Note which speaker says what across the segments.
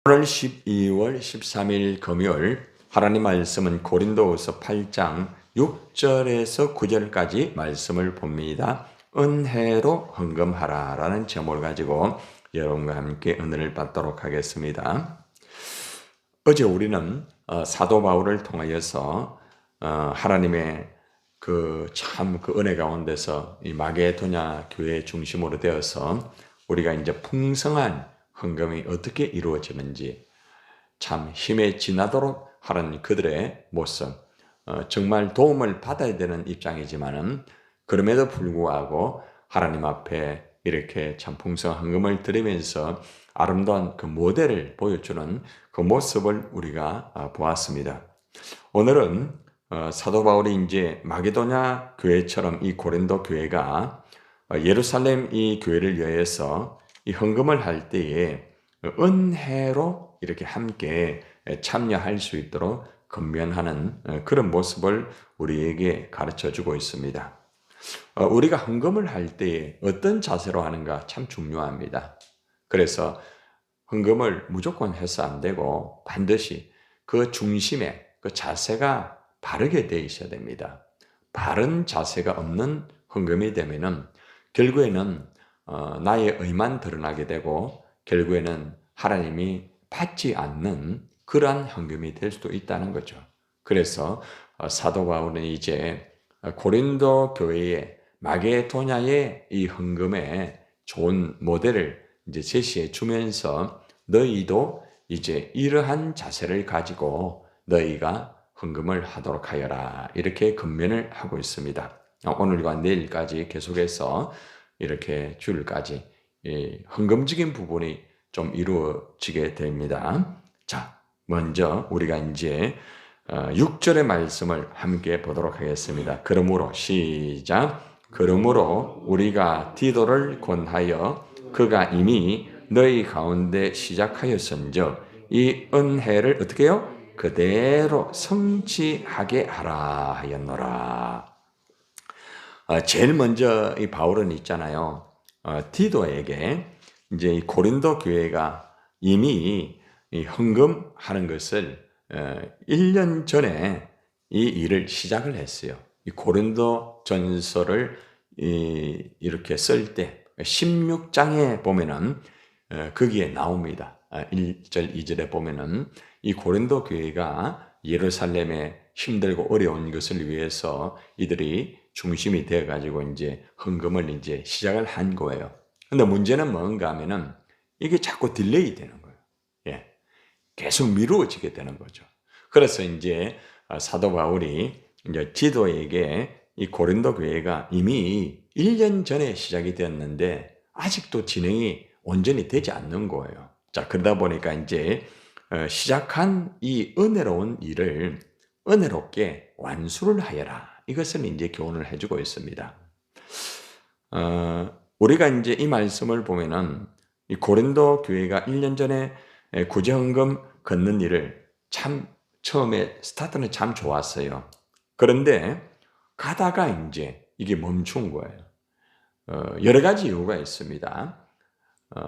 Speaker 1: 8월 12월 13일 금요일 하나님 말씀은 고린도후서 8장 6절에서 9절까지 말씀을 봅니다. 은혜로 헌금하라 라는 제목을 가지고 여러분과 함께 은혜를 받도록 하겠습니다. 어제 우리는 사도 바울을 통하여서 하나님의 그 은혜 가운데서 이 마게도냐 교회 중심으로 되어서 우리가 이제 풍성한 헌금이 어떻게 이루어지는지 참 힘에 지나도록 하는 그들의 모습, 정말 도움을 받아야 되는 입장이지만은 그럼에도 불구하고 하나님 앞에 이렇게 참 풍성한 헌금을 드리면서 아름다운 그 모델을 보여주는 그 모습을 우리가 보았습니다. 오늘은 사도 바울이 이제 마게도냐 교회처럼 이 고린도 교회가 예루살렘 이 교회를 위해서 이 헌금을 할 때에 은혜로 이렇게 함께 참여할 수 있도록 건면하는 그런 모습을 우리에게 가르쳐 주고 있습니다. 우리가 헌금을 할 때에 어떤 자세로 하는가 참 중요합니다. 그래서 헌금을 무조건 해서 안 되고 반드시 그 중심에 그 자세가 바르게 되어 있어야 됩니다. 바른 자세가 없는 헌금이 되면은 결국에는 나의 의만 드러나게 되고 결국에는 하나님이 받지 않는 그러한 헌금이 될 수도 있다는 거죠. 그래서 사도 바울은 이제 고린도 교회의 마게도냐의 이 헌금의 좋은 모델을 이제 제시해 주면서 너희도 이제 이러한 자세를 가지고 너희가 헌금을 하도록 하여라 이렇게 권면을 하고 있습니다. 오늘과 내일까지 계속해서 이렇게 주일까지 헌금적인 부분이 좀 이루어지게 됩니다. 자, 먼저 우리가 이제 6절의 말씀을 함께 보도록 하겠습니다. 그러므로 시작. 그러므로 우리가 디도를 권하여 그가 이미 너희 가운데 시작하였은즉 이 은혜를 어떻게 해요? 그대로 성취하게 하라 하였노라. 제일 먼저 이 바울은 있잖아요. 디도에게 이제 이 고린도 교회가 이미 이 헌금하는 것을 1년 전에 이 일을 시작을 했어요. 이 고린도 전서를 이렇게 쓸 때 16장에 보면은 거기에 나옵니다. 1절, 2절에 보면은 이 고린도 교회가 예루살렘에 힘들고 어려운 것을 위해서 이들이 중심이 되어 가지고 이제 헌금을 이제 시작을 한 거예요. 근데 문제는 뭔가 하면은 이게 자꾸 딜레이 되는 거예요. 예. 계속 미루어지게 되는 거죠. 그래서 이제 사도 바울이 이제 디도에게 이 고린도 교회가 이미 1년 전에 시작이 되었는데 아직도 진행이 온전히 되지 않는 거예요. 자, 그러다 보니까 이제 시작한 이 은혜로운 일을 은혜롭게 완수를 하여라. 이것을 이제 교훈을 해주고 있습니다. 우리가 이제 이 말씀을 보면은 이 고린도 교회가 1년 전에 구제헌금 걷는 일을 참 처음에 스타트는 참 좋았어요. 그런데 가다가 이제 이게 멈춘 거예요. 여러 가지 이유가 있습니다.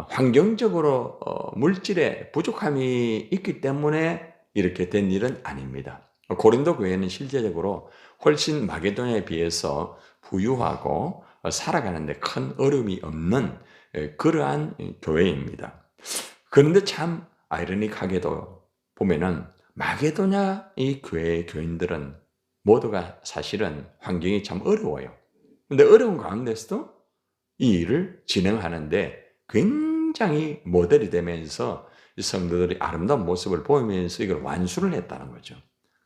Speaker 1: 환경적으로 물질의 부족함이 있기 때문에 이렇게 된 일은 아닙니다. 고린도 교회는 실제적으로 훨씬 마게도냐에 비해서 부유하고 살아가는데 큰 어려움이 없는 그러한 교회입니다. 그런데 참 아이러닉하게도 보면은 마게도냐 이 교회의 교인들은 모두가 사실은 환경이 참 어려워요. 근데 어려운 가운데서도 이 일을 진행하는데 굉장히 모델이 되면서 이 성도들이 아름다운 모습을 보이면서 이걸 완수를 했다는 거죠.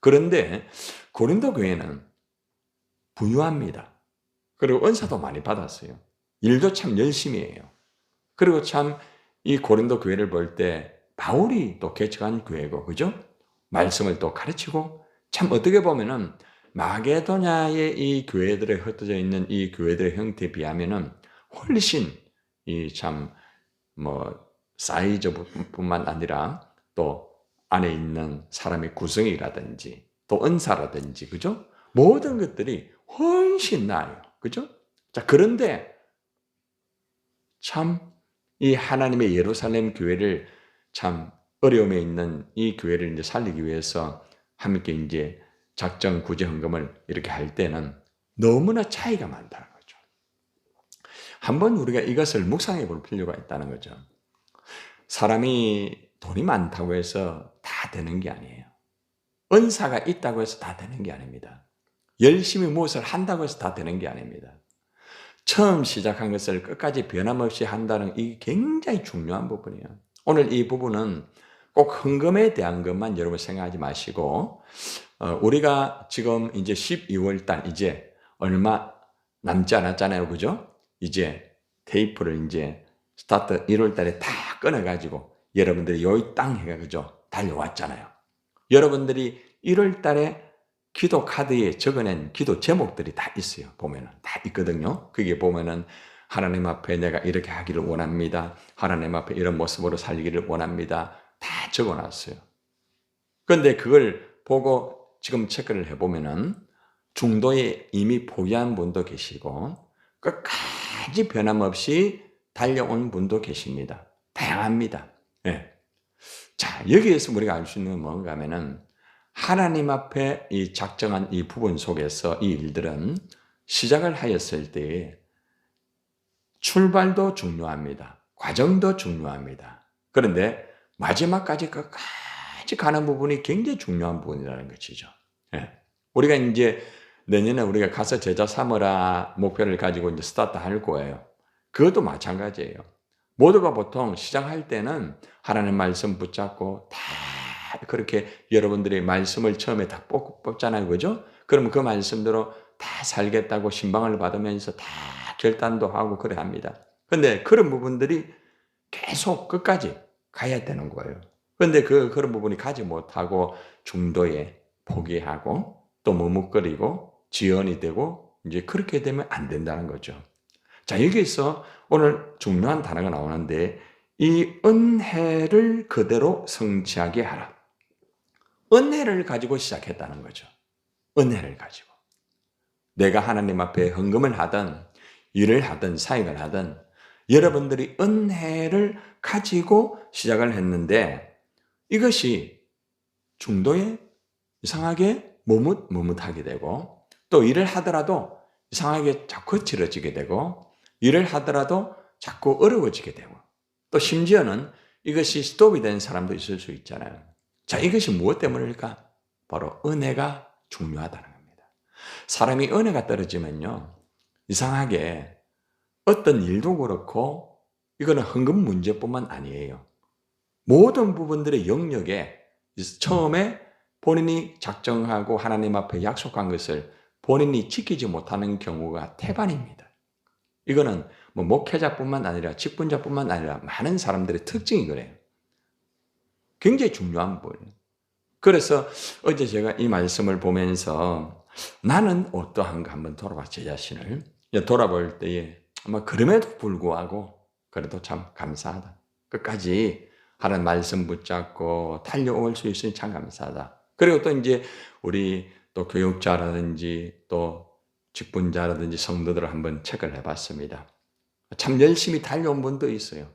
Speaker 1: 그런데 고린도 교회는 부유합니다. 그리고 은사도 많이 받았어요. 일도 참 열심히 해요. 그리고 참 이 고린도 교회를 볼 때 바울이 또 개척한 교회고, 그죠? 말씀을 또 가르치고 참 어떻게 보면은 마게도냐의 이 교회들에 흩어져 있는 이 교회들의 형태에 비하면은 훨씬 이 참 사이즈뿐만 아니라 또 안에 있는 사람의 구성이라든지 또 은사라든지, 그죠? 모든 것들이 훨씬 나아요. 그죠? 자, 그런데 참 이 하나님의 예루살렘 교회를 참 어려움에 있는 이 교회를 이제 살리기 위해서 함께 이제 작정 구제 헌금을 이렇게 할 때는 너무나 차이가 많다는 거죠. 한번 우리가 이것을 묵상해 볼 필요가 있다는 거죠. 사람이 돈이 많다고 해서 다 되는 게 아니에요. 은사가 있다고 해서 다 되는 게 아닙니다. 열심히 무엇을 한다고 해서 다 되는 게 아닙니다. 처음 시작한 것을 끝까지 변함없이 한다는 이 굉장히 중요한 부분이에요. 오늘 이 부분은 꼭 헌금에 대한 것만 여러분 생각하지 마시고 우리가 지금 이제 12월 달 이제 얼마 남지 않았잖아요. 그죠? 이제 테이프를 이제 스타트 1월 달에 다 끊어가지고 여러분들이 여기 땅 해가 그죠? 달려왔잖아요. 여러분들이 1월 달에 기도 카드에 적어낸 기도 제목들이 다 있어요. 보면은 다 있거든요. 그게 보면은 하나님 앞에 내가 이렇게 하기를 원합니다. 하나님 앞에 이런 모습으로 살기를 원합니다. 다 적어놨어요. 그런데 그걸 보고 지금 체크를 해보면은 중도에 이미 포기한 분도 계시고 끝까지 변함없이 달려온 분도 계십니다. 다양합니다. 네. 자, 여기에서 우리가 알 수 있는 건 뭔가 하면은 하나님 앞에 이 작정한 이 부분 속에서 이 일들은 시작을 하였을 때 출발도 중요합니다. 과정도 중요합니다. 그런데 마지막까지 끝까지 가는 부분이 굉장히 중요한 부분이라는 것이죠. 예. 우리가 이제 내년에 우리가 가서 제자 삼으라 목표를 가지고 이제 스타트 할 거예요. 그것도 마찬가지예요. 모두가 보통 시작할 때는 하나님 말씀 붙잡고 다 그렇게 여러분들이 말씀을 처음에 다 뽑잖아요. 그죠? 그러면 그 말씀대로 다 살겠다고 신방을 받으면서 다 결단도 하고 그래 합니다. 근데 그런 부분들이 계속 끝까지 가야 되는 거예요. 그런데 그런 부분이 가지 못하고 중도에 포기하고 또 머뭇거리고 지연이 되고 이제 그렇게 되면 안 된다는 거죠. 자, 여기서 오늘 중요한 단어가 나오는데 이 은혜를 그대로 성취하게 하라. 은혜를 가지고 시작했다는 거죠. 은혜를 가지고. 내가 하나님 앞에 헌금을 하든 일을 하든 사역을 하든 여러분들이 은혜를 가지고 시작을 했는데 이것이 중도에 이상하게 머뭇하게 되고 또 일을 하더라도 이상하게 자꾸 거칠어지게 되고 일을 하더라도 자꾸 어려워지게 되고 또 심지어는 이것이 스톱이 된 사람도 있을 수 있잖아요. 자, 이것이 무엇 때문일까? 바로 은혜가 중요하다는 겁니다. 사람이 은혜가 떨어지면요, 이상하게 어떤 일도 그렇고 이거는 헌금 문제뿐만 아니에요. 모든 부분들의 영역에 처음에 본인이 작정하고 하나님 앞에 약속한 것을 본인이 지키지 못하는 경우가 태반입니다. 이거는 뭐 목회자뿐만 아니라 직분자뿐만 아니라 많은 사람들의 특징이 그래요. 굉장히 중요한 부분이에요. 그래서 어제 제가 이 말씀을 보면서 나는 어떠한가 한번 돌아봐 제 자신을 돌아볼 때에 아마 그럼에도 불구하고 그래도 참 감사하다. 끝까지 하나님 말씀 붙잡고 달려올 수 있으니 참 감사하다. 그리고 또 이제 우리 또 교육자라든지 또 직분자라든지 성도들을 한번 체크를 해봤습니다. 참 열심히 달려온 분도 있어요.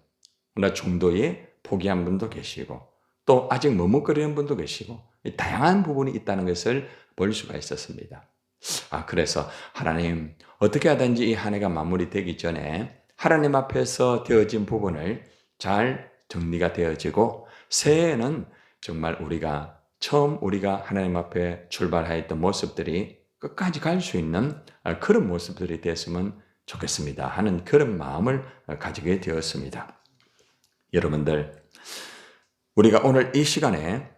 Speaker 1: 그러나 중도에 포기한 분도 계시고 또 아직 머뭇거리는 분도 계시고 다양한 부분이 있다는 것을 볼 수가 있었습니다. 그래서 하나님 어떻게 하든지 이 한 해가 마무리되기 전에 하나님 앞에서 되어진 부분을 잘 정리가 되어지고 새해에는 정말 우리가 하나님 앞에 출발하였던 모습들이 끝까지 갈 수 있는 그런 모습들이 됐으면 좋겠습니다 하는 그런 마음을 가지게 되었습니다. 여러분들, 우리가 오늘 이 시간에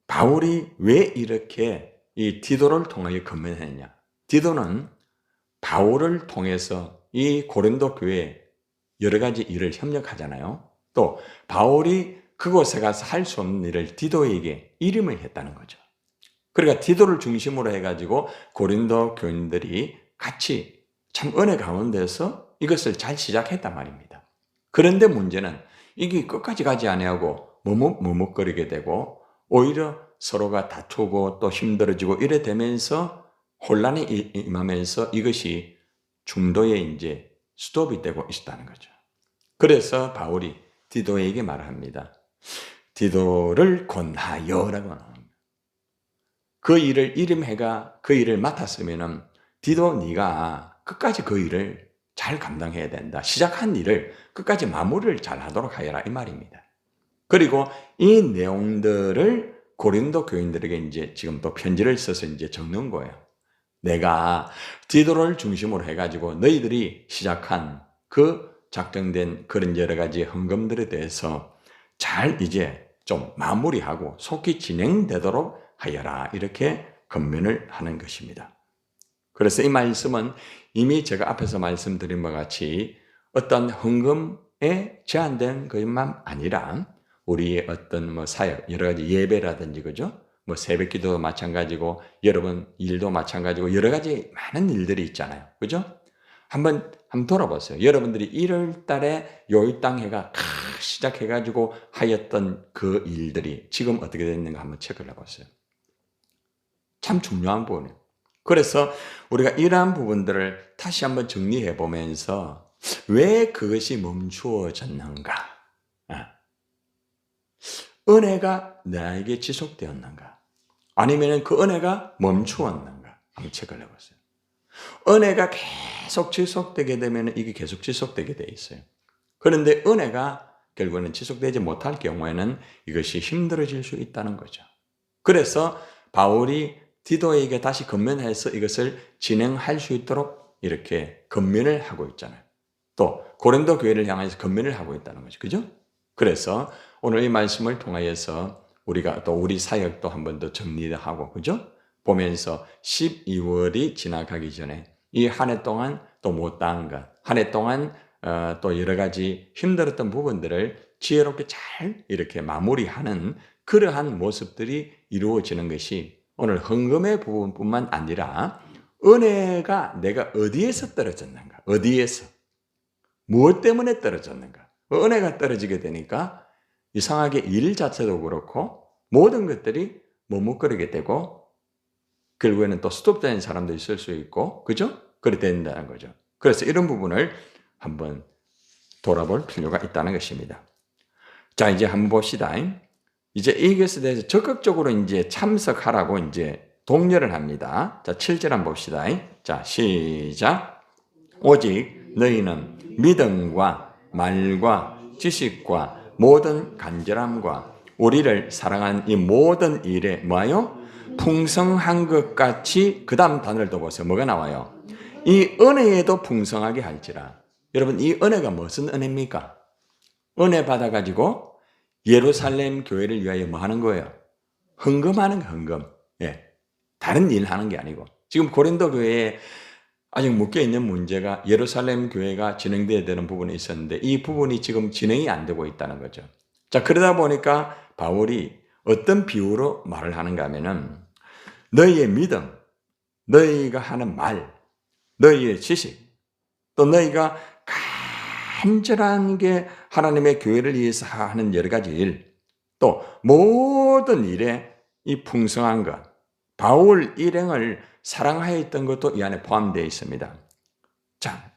Speaker 1: 바울이 왜 이렇게 이 디도를 통하여 건면했느냐? 디도는 바울을 통해서 이 고린도 교회에 여러 가지 일을 협력하잖아요. 또 바울이 그곳에 가서 할 수 없는 일을 디도에게 이름을 했다는 거죠. 그러니까 디도를 중심으로 해가지고 고린도 교인들이 같이 참 은혜 가운데서 이것을 잘 시작했단 말입니다. 그런데 문제는 이게 끝까지 가지 아니하고 머뭇거리게 되고 오히려 서로가 다투고 또 힘들어지고 이래 되면서 혼란이 임하면서 이것이 중도에 이제 스톱이 되고 있다는 거죠. 그래서 바울이 디도에게 말합니다. 디도를 권하여라고 하는 그 일을 이름해가 그 일을 맡았으면은 디도 네가 끝까지 그 일을 잘 감당해야 된다. 시작한 일을 끝까지 마무리를 잘 하도록 하여라 이 말입니다. 그리고 이 내용들을 고린도 교인들에게 이제 지금 또 편지를 써서 이제 적는 거예요. 내가 디도를 중심으로 해가지고 너희들이 시작한 그 작정된 그런 여러 가지 헌금들에 대해서 잘 이제 좀 마무리하고 속히 진행되도록 하여라. 이렇게 권면을 하는 것입니다. 그래서 이 말씀은 이미 제가 앞에서 말씀드린 바와 같이 어떤 헌금에 제한된 것만 아니라 우리의 어떤 뭐 사역, 여러 가지 예배라든지 그죠? 뭐 새벽 기도도 마찬가지고 여러분 일도 마찬가지고 여러 가지 많은 일들이 있잖아요. 그죠? 한번 돌아보세요. 여러분들이 1월 달에 요일당회가 시작해가지고 하였던 그 일들이 지금 어떻게 됐는가 한번 체크를 해보세요. 참 중요한 부분이에요. 그래서 우리가 이러한 부분들을 다시 한번 정리해 보면서 왜 그것이 멈추어졌는가? 은혜가 나에게 지속되었는가? 아니면 그 은혜가 멈추었는가? 한번 체크를 해보세요. 은혜가 계속 지속되게 되면 이게 계속 지속되게 돼 있어요. 그런데 은혜가 결국에는 지속되지 못할 경우에는 이것이 힘들어질 수 있다는 거죠. 그래서 바울이 디도에게 다시 권면해서 이것을 진행할 수 있도록 이렇게 권면을 하고 있잖아요. 또 고린도 교회를 향해서 권면을 하고 있다는 거죠. 그죠? 그래서 오늘 이 말씀을 통하여서 우리가 또 우리 사역도 한 번 더 정리하고 그죠? 보면서 12월이 지나가기 전에 이 한 해 동안 또 못다한 것, 한 해 동안 또 여러 가지 힘들었던 부분들을 지혜롭게 잘 이렇게 마무리하는 그러한 모습들이 이루어지는 것이 오늘 헌금의 부분뿐만 아니라 은혜가 내가 어디에서 떨어졌는가? 어디에서? 무엇 때문에 떨어졌는가? 은혜가 떨어지게 되니까 이상하게 일 자체도 그렇고 모든 것들이 머뭇거리게 되고 결국에는 또 스톱되는 사람도 있을 수 있고 그죠? 그렇게 된다는 거죠. 그래서 이런 부분을 한번 돌아볼 필요가 있다는 것입니다. 자, 이제 한번 봅시다. 이제 이것에 대해서 적극적으로 이제 참석하라고 이제 독려를 합니다. 자, 7절 한번 봅시다. 자, 시작. 오직 너희는 믿음과 말과 지식과 모든 간절함과 우리를 사랑하는 이 모든 일에 뭐요? 풍성한 것 같이 그 다음 단어를 또 보세요. 뭐가 나와요? 이 은혜에도 풍성하게 할지라. 여러분 이 은혜가 무슨 은혜입니까? 은혜 받아가지고 예루살렘 교회를 위하여 뭐 하는 거예요? 헌금하는 거, 헌금. 예. 다른 일 하는 게 아니고. 지금 고린도 교회에 아직 묶여있는 문제가 예루살렘 교회가 진행되어야 되는 부분이 있었는데 이 부분이 지금 진행이 안 되고 있다는 거죠. 자, 그러다 보니까 바울이 어떤 비유로 말을 하는가 하면은 너희의 믿음, 너희가 하는 말, 너희의 지식, 또 너희가 간절한 게 하나님의 교회를 위해서 하는 여러 가지 일, 또 모든 일에 이 풍성한 것, 바울 일행을 사랑하였던 것도 이 안에 포함되어 있습니다. 자,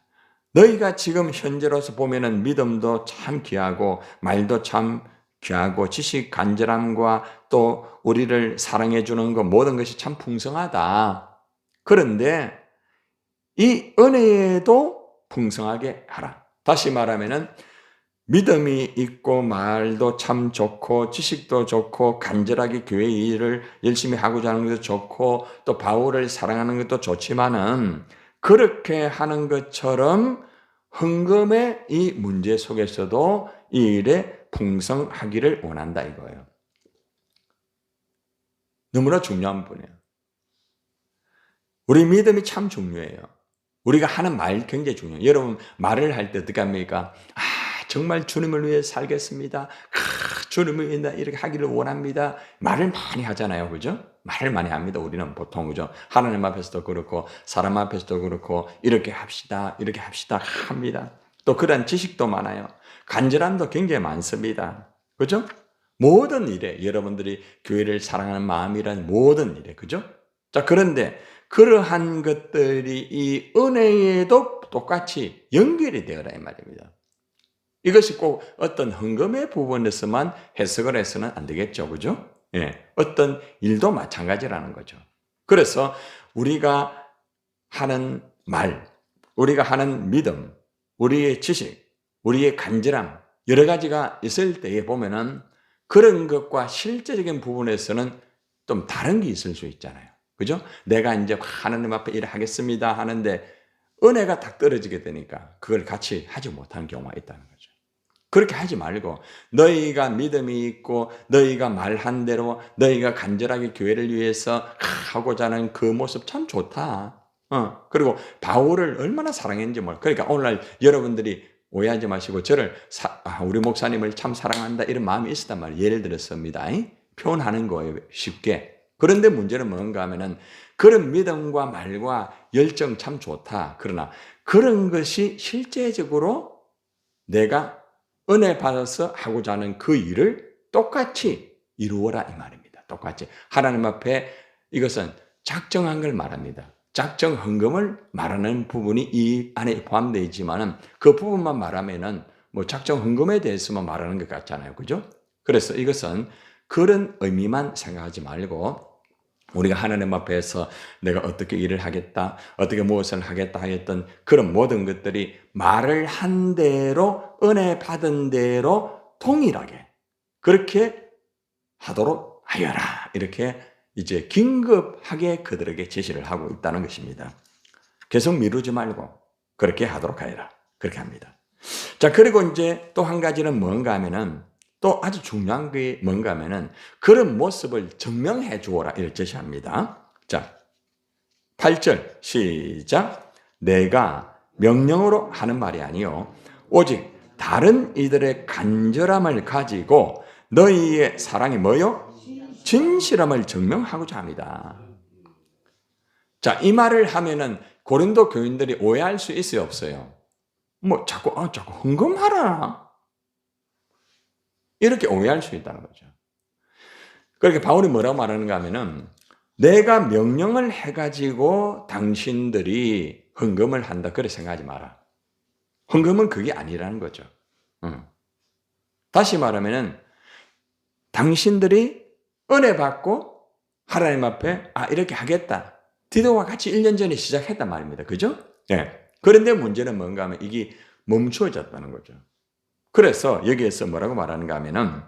Speaker 1: 너희가 지금 현재로서 보면은 믿음도 참 귀하고 말도 참 귀하고 지식 간절함과 또 우리를 사랑해 주는 것 모든 것이 참 풍성하다. 그런데 이 은혜에도 풍성하게 하라. 다시 말하면은 믿음이 있고 말도 참 좋고 지식도 좋고 간절하게 교회 일을 열심히 하고자 하는 것도 좋고 또 바울을 사랑하는 것도 좋지만은 그렇게 하는 것처럼 헌금의 이 문제 속에서도 이 일에 풍성하기를 원한다 이거예요. 너무나 중요한 분이에요. 우리 믿음이 참 중요해요. 우리가 하는 말 굉장히 중요해요. 여러분 말을 할 때 어떻게 합니까? 정말 주님을 위해 살겠습니다. 주님을 위해 이렇게 하기를 원합니다. 말을 많이 하잖아요. 그죠? 말을 많이 합니다. 우리는 보통, 그죠? 하나님 앞에서도 그렇고, 사람 앞에서도 그렇고, 이렇게 합시다. 이렇게 합시다. 합니다. 또 그런 지식도 많아요. 간절함도 굉장히 많습니다. 그죠? 모든 일에, 여러분들이 교회를 사랑하는 마음이란 모든 일에, 그죠? 자, 그런데 그러한 것들이 이 은혜에도 똑같이 연결이 되어라 이 말입니다. 이것이 꼭 어떤 헌금의 부분에서만 해석을 해서는 안 되겠죠. 그죠? 예. 어떤 일도 마찬가지라는 거죠. 그래서 우리가 하는 말, 우리가 하는 믿음, 우리의 지식, 우리의 간절함, 여러 가지가 있을 때에 보면은 그런 것과 실제적인 부분에서는 좀 다른 게 있을 수 있잖아요. 그죠? 내가 이제 하나님 앞에 일을 하겠습니다 하는데 은혜가 딱 떨어지게 되니까 그걸 같이 하지 못하는 경우가 있다는 거죠. 그렇게 하지 말고 너희가 믿음이 있고 너희가 말한 대로 너희가 간절하게 교회를 위해서 하고자 하는 그 모습 참 좋다. 그리고 바울을 얼마나 사랑했는지 몰라. 그러니까 오늘날 여러분들이 오해하지 마시고 저를 우리 목사님을 참 사랑한다 이런 마음이 있었단 말이에요. 예를 들었습니다. 표현하는 거예요. 쉽게. 그런데 문제는 뭔가 하면은 그런 믿음과 말과 열정 참 좋다. 그러나 그런 것이 실제적으로 내가 은혜 받아서 하고자 하는 그 일을 똑같이 이루어라 이 말입니다. 똑같이. 하나님 앞에 이것은 작정한 걸 말합니다. 작정 헌금을 말하는 부분이 이 안에 포함되어 있지만은 그 부분만 말하면은 뭐 작정 헌금에 대해서만 말하는 것 같잖아요. 그죠? 그래서 이것은 그런 의미만 생각하지 말고 우리가 하나님 앞에서 내가 어떻게 일을 하겠다, 어떻게 무엇을 하겠다 하였던 그런 모든 것들이 말을 한 대로, 은혜 받은 대로 동일하게 그렇게 하도록 하여라. 이렇게 이제 긴급하게 그들에게 제시를 하고 있다는 것입니다. 계속 미루지 말고 그렇게 하도록 하여라. 그렇게 합니다. 자, 그리고 이제 또 한 가지는 뭔가 하면은 또 아주 중요한 게 뭔가 하면은 그런 모습을 증명해 주어라 이렇게 제시합니다. 자, 8절 시작. 내가 명령으로 하는 말이 아니요 오직 다른 이들의 간절함을 가지고 너희의 사랑이 뭐요? 진실함을 증명하고자 합니다. 자, 이 말을 하면은 고린도 교인들이 오해할 수 있어요, 없어요? 뭐 자꾸 헌금하라. 이렇게 오해할 수 있다는 거죠. 그렇게 바울이 뭐라고 말하는가 하면은 내가 명령을 해가지고 당신들이 헌금을 한다. 그렇게 생각하지 마라. 헌금은 그게 아니라는 거죠. 다시 말하면은 당신들이 은혜 받고 하나님 앞에 이렇게 하겠다. 디도와 같이 1년 전에 시작했단 말입니다. 그죠? 네. 그런데 문제는 뭔가 하면 이게 멈추어졌다는 거죠. 그래서 여기에서 뭐라고 말하는가 하면은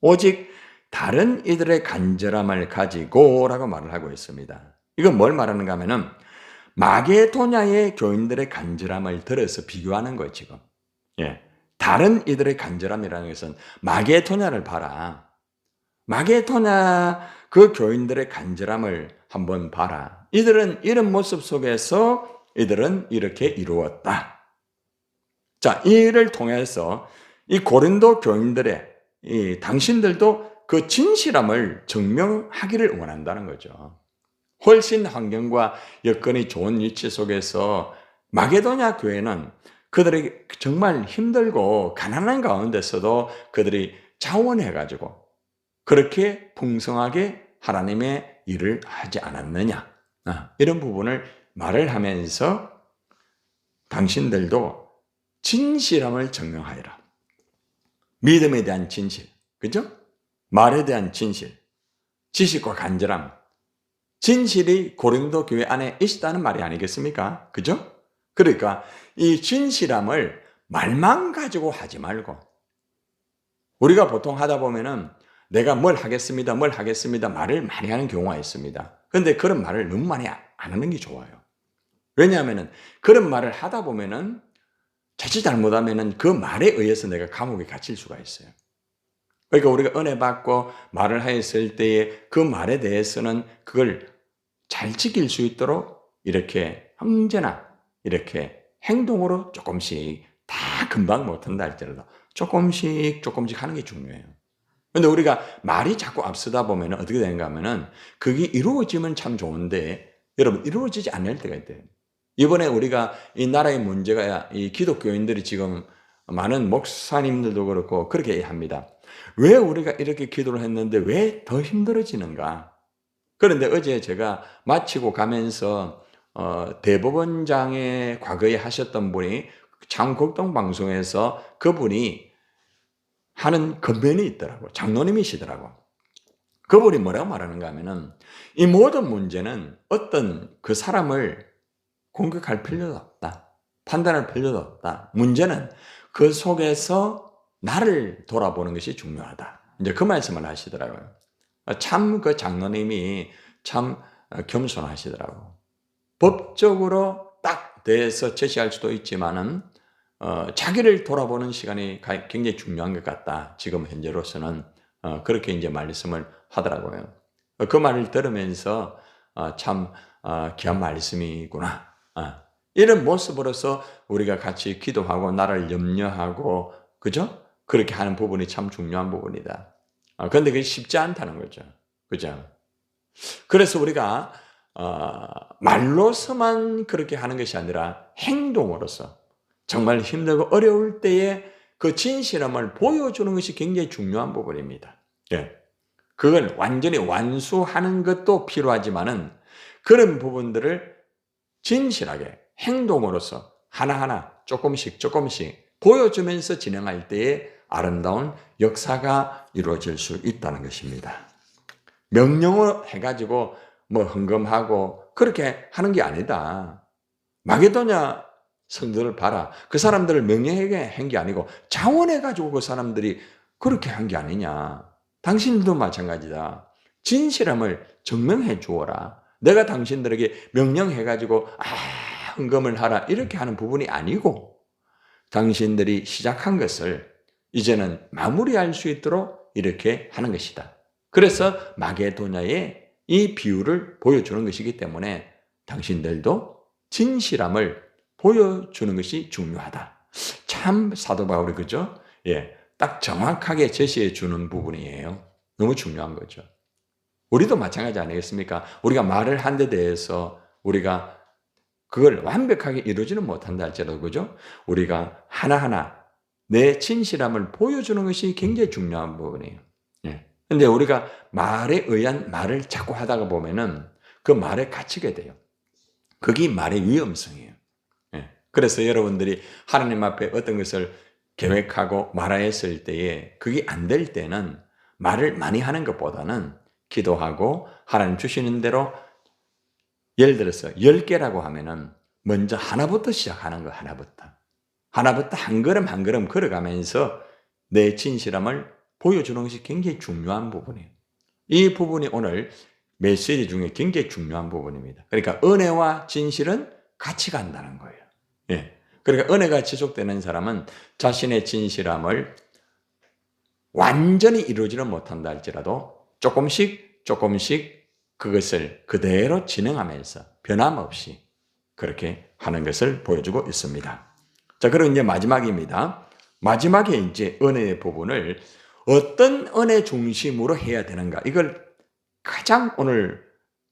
Speaker 1: 오직 다른 이들의 간절함을 가지고 라고 말을 하고 있습니다. 이건 뭘 말하는가 하면은 마게도냐의 교인들의 간절함을 들어서 비교하는 거예요, 지금. 예. 다른 이들의 간절함이라는 것은 마게도냐를 봐라. 마게도냐 그 교인들의 간절함을 한번 봐라. 이들은 이런 모습 속에서 이들은 이렇게 이루었다. 자, 이를 통해서 이 고린도 교인들의 당신들도 그 진실함을 증명하기를 원한다는 거죠. 훨씬 환경과 여건이 좋은 위치 속에서 마게도냐 교회는 그들이 정말 힘들고 가난한 가운데서도 그들이 자원해가지고 그렇게 풍성하게 하나님의 일을 하지 않았느냐. 이런 부분을 말을 하면서 당신들도 진실함을 증명하여라. 믿음에 대한 진실, 그죠? 말에 대한 진실, 지식과 간절함, 진실이 고린도 교회 안에 있다는 말이 아니겠습니까? 그죠? 그러니까 이 진실함을 말만 가지고 하지 말고 우리가 보통 하다 보면은 내가 뭘 하겠습니다 말을 많이 하는 경우가 있습니다. 그런데 그런 말을 너무 많이 안 하는 게 좋아요. 왜냐하면은 그런 말을 하다 보면은 자칫 잘못하면은 그 말에 의해서 내가 감옥에 갇힐 수가 있어요. 그러니까 우리가 은혜 받고 말을 하였을 때에 그 말에 대해서는 그걸 잘 지킬 수 있도록 이렇게 언제나 이렇게 행동으로 조금씩 다 금방 못한다 할지라도 조금씩 하는 게 중요해요. 그런데 우리가 말이 자꾸 앞서다 보면 어떻게 되는가 하면은 그게 이루어지면 참 좋은데 여러분 이루어지지 않을 때가 있대요. 이번에 우리가 이 나라의 문제가 이 기독교인들이 지금 많은 목사님들도 그렇고 그렇게 합니다. 왜 우리가 이렇게 기도를 했는데 왜 더 힘들어지는가? 그런데 어제 제가 마치고 가면서 대법원장에 과거에 하셨던 분이 창곡동 방송에서 그분이 하는 건면이 있더라고. 장로님이시더라고. 그분이 뭐라고 말하는가 하면은 이 모든 문제는 어떤 그 사람을 공격할 필요도 없다. 판단할 필요도 없다. 문제는 그 속에서 나를 돌아보는 것이 중요하다. 이제 그 말씀을 하시더라고요. 참 그 장로님이 참 겸손하시더라고. 법적으로 딱 대해서 제시할 수도 있지만은 자기를 돌아보는 시간이 굉장히 중요한 것 같다. 지금 현재로서는 그렇게 이제 말씀을 하더라고요. 그 말을 들으면서 참 귀한 말씀이구나. 이런 모습으로서 우리가 같이 기도하고 나를 염려하고 그죠? 그렇게 하는 부분이 참 중요한 부분이다. 그런데 그게 쉽지 않다는 거죠. 그죠? 그래서 우리가 말로서만 그렇게 하는 것이 아니라 행동으로서 정말 힘들고 어려울 때에 그 진실함을 보여주는 것이 굉장히 중요한 부분입니다. 예. 그걸 완전히 완수하는 것도 필요하지만은 그런 부분들을 진실하게 행동으로서 하나하나 조금씩 보여주면서 진행할 때에 아름다운 역사가 이루어질 수 있다는 것입니다. 명령으로 해가지고 뭐 헌금하고 그렇게 하는 게 아니다. 마게도냐 성도를 봐라. 그 사람들을 명령하게 한 게 아니고 자원해가지고 그 사람들이 그렇게 한 게 아니냐. 당신들도 마찬가지다. 진실함을 증명해 주어라. 내가 당신들에게 명령해가지고 헌금을 하라 이렇게 하는 부분이 아니고 당신들이 시작한 것을 이제는 마무리할 수 있도록 이렇게 하는 것이다. 그래서 마게도냐의 이 비유를 보여주는 것이기 때문에 당신들도 진실함을 보여주는 것이 중요하다. 참 사도 바울이 그죠? 예, 딱 정확하게 제시해 주는 부분이에요. 너무 중요한 거죠. 우리도 마찬가지 아니겠습니까? 우리가 말을 한 데 대해서 우리가 그걸 완벽하게 이루지는 못한다 할지라도 그죠? 우리가 하나하나 내 진실함을 보여주는 것이 굉장히 중요한 부분이에요. 예. 근데 우리가 말에 의한 말을 자꾸 하다가 보면은 그 말에 갇히게 돼요. 그게 말의 위험성이에요. 예. 그래서 여러분들이 하나님 앞에 어떤 것을 계획하고 말하였을 때에 그게 안 될 때는 말을 많이 하는 것보다는 기도하고 하나님 주시는 대로 예를 들어서 10개라고 하면은 먼저 하나부터 시작하는 거 하나부터 한 걸음 한 걸음 걸어가면서 내 진실함을 보여주는 것이 굉장히 중요한 부분이에요. 이 부분이 오늘 메시지 중에 굉장히 중요한 부분입니다. 그러니까 은혜와 진실은 같이 간다는 거예요. 예. 그러니까 은혜가 지속되는 사람은 자신의 진실함을 완전히 이루지는 못한다 할지라도 조금씩 그것을 그대로 진행하면서 변함없이 그렇게 하는 것을 보여주고 있습니다. 자, 그럼 이제 마지막입니다. 마지막에 이제 은혜의 부분을 어떤 은혜 중심으로 해야 되는가? 이걸 가장 오늘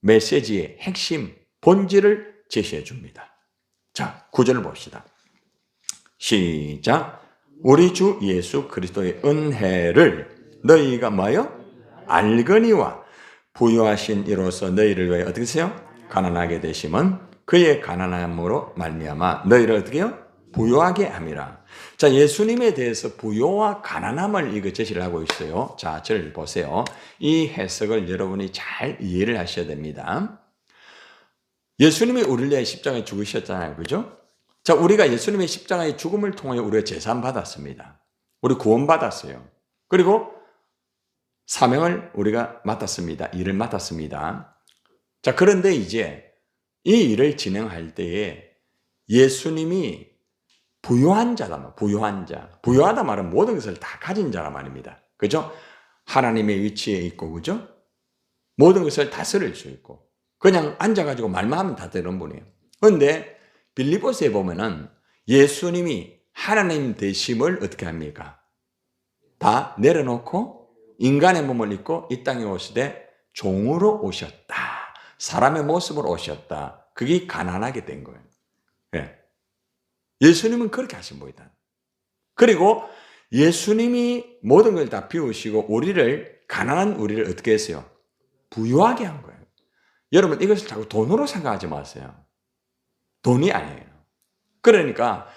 Speaker 1: 메시지의 핵심, 본질을 제시해 줍니다. 자, 9절을 봅시다. 시작. 우리 주 예수 그리스도의 은혜를 너희가 뭐요? 알거니와 부요하신 이로써 너희를 위하여 어떻게 하세요? 가난하게 되심은 그의 가난함으로 말미암아 너희를 어떻게 해요? 부요하게 함이라. 자, 예수님에 대해서 부요와 가난함을 이거 제시를 하고 있어요. 자, 저를 보세요. 이 해석을 여러분이 잘 이해를 하셔야 됩니다. 예수님이 우리를 위해 십자가에 죽으셨잖아요. 그죠? 자, 우리가 예수님의 십자가의 죽음을 통하여 우리가 제산 받았습니다. 우리 구원 받았어요. 그리고 사명을 우리가 맡았습니다. 일을 맡았습니다. 자, 그런데 이제 이 일을 진행할 때에 예수님이 부요한 자다, 부요한 자. 부요하다 말은 모든 것을 다 가진 자란 말입니다. 그죠? 하나님의 위치에 있고, 그죠? 모든 것을 다스릴 수 있고, 그냥 앉아가지고 말만 하면 다 되는 분이에요. 그런데 빌립보서에 보면은 예수님이 하나님 되심을 어떻게 합니까? 다 내려놓고 인간의 몸을 입고 이 땅에 오시되 종으로 오셨다. 사람의 모습으로 오셨다. 그게 가난하게 된 거예요. 예. 예수님은 그렇게 하신 분이다. 그리고 예수님이 모든 걸 다 비우시고 가난한 우리를 어떻게 했어요? 부유하게 한 거예요. 여러분 이것을 자꾸 돈으로 생각하지 마세요. 돈이 아니에요. 그러니까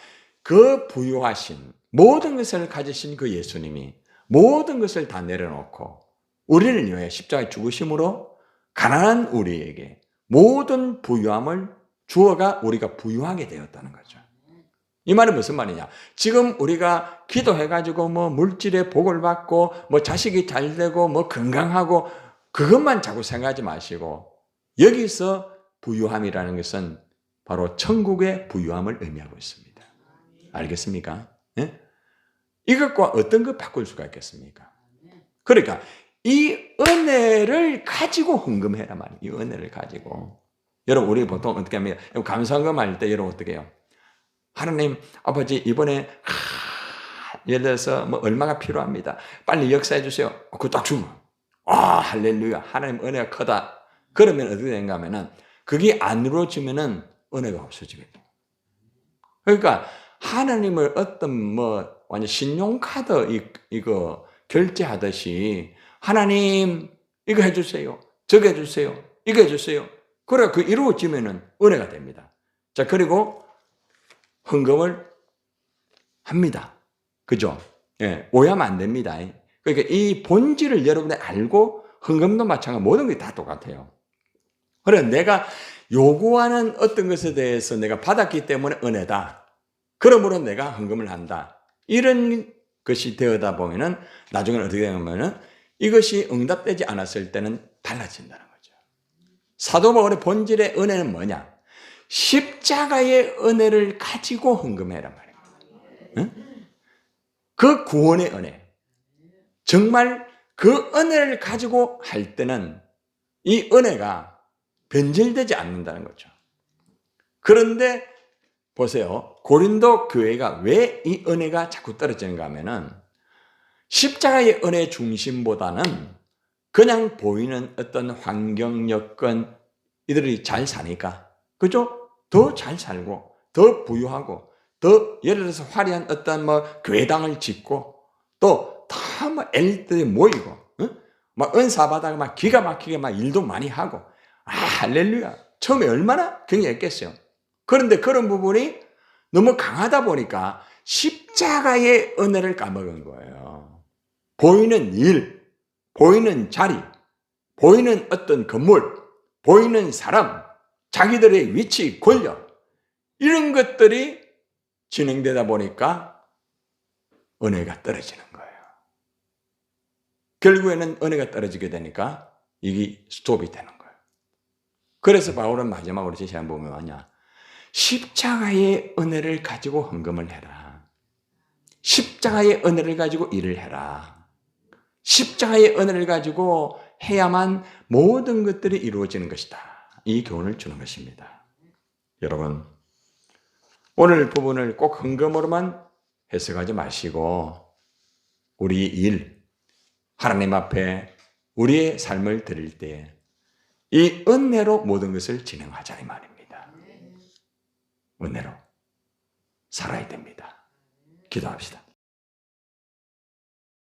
Speaker 1: 그 부유하신 모든 것을 가지신 그 예수님이 모든 것을 다 내려놓고 우리를 위해 십자가에 죽으심으로 가난한 우리에게 모든 부유함을 주어가 우리가 부유하게 되었다는 거죠. 이 말은 무슨 말이냐? 지금 우리가 기도해가지고 뭐 물질의 복을 받고 뭐 자식이 잘 되고 뭐 건강하고 그것만 자꾸 생각하지 마시고 여기서 부유함이라는 것은 바로 천국의 부유함을 의미하고 있습니다. 알겠습니까? 네? 이것과 어떤 것 바꿀 수가 있겠습니까? 그러니까 이 은혜를 가지고 헌금해라 말이에요. 이 은혜를 가지고. 여러분 우리 보통 어떻게 합니까? 감사헌금 할 때 여러분 어떻게 해요? 하나님 아버지 이번에 예를 들어서 뭐 얼마가 필요합니다. 빨리 역사해 주세요. 그거 딱 주면 할렐루야 하나님 은혜가 크다. 그러면 어떻게 되는가 하면은 그게 안 이루어지면은 은혜가 없어지거든요. 그러니까 하나님을 어떤 뭐 완전 신용카드 이거 결제하듯이 하나님 이거 해주세요. 저거 해주세요. 이거 해주세요. 그래 그 이루어지면은 은혜가 됩니다. 자 그리고 헌금을 합니다. 그죠? 예, 오해하면 안 됩니다. 그러니까 이 본질을 여러분이 알고 헌금도 마찬가지 모든 게 다 똑같아요. 그래 내가 요구하는 어떤 것에 대해서 내가 받았기 때문에 은혜다. 그러므로 내가 헌금을 한다. 이런 것이 되어다 보면은 나중에는 어떻게 되냐면은 이것이 응답되지 않았을 때는 달라진다는 거죠. 사도 바울의 본질의 은혜는 뭐냐? 십자가의 은혜를 가지고 헌금해란 말입니다. 응? 그 구원의 은혜. 정말 그 은혜를 가지고 할 때는 이 은혜가 변질되지 않는다는 거죠. 그런데 보세요. 고린도 교회가 왜 이 은혜가 자꾸 떨어지는가 하면은 십자가의 은혜 중심보다는 그냥 보이는 어떤 환경, 여건 이들이 잘 사니까 그죠? 더 잘 살고 더 부유하고 더 예를 들어서 화려한 어떤 뭐 교회당을 짓고 또 다 뭐 엘리트들이 모이고 막 은사 받아가 막 기가 막히게 막 일도 많이 하고 할렐루야. 처음에 얼마나 경외했겠어요. 그런데 그런 부분이 너무 강하다 보니까 십자가의 은혜를 까먹은 거예요. 보이는 일, 보이는 자리, 보이는 어떤 건물, 보이는 사람, 자기들의 위치, 권력 이런 것들이 진행되다 보니까 은혜가 떨어지는 거예요. 결국에는 은혜가 떨어지게 되니까 이게 스톱이 되는 거예요. 그래서 바울은 마지막으로 제시한 부분이 뭐냐? 십자가의 은혜를 가지고 헌금을 해라. 십자가의 은혜를 가지고 일을 해라. 십자가의 은혜를 가지고 해야만 모든 것들이 이루어지는 것이다. 이 교훈을 주는 것입니다. 여러분, 오늘 부분을 꼭 헌금으로만 해석하지 마시고 우리 일, 하나님 앞에 우리의 삶을 드릴 때 이 은혜로 모든 것을 진행하자 이 말입니다. 은혜로 살아야 됩니다. 기도합시다.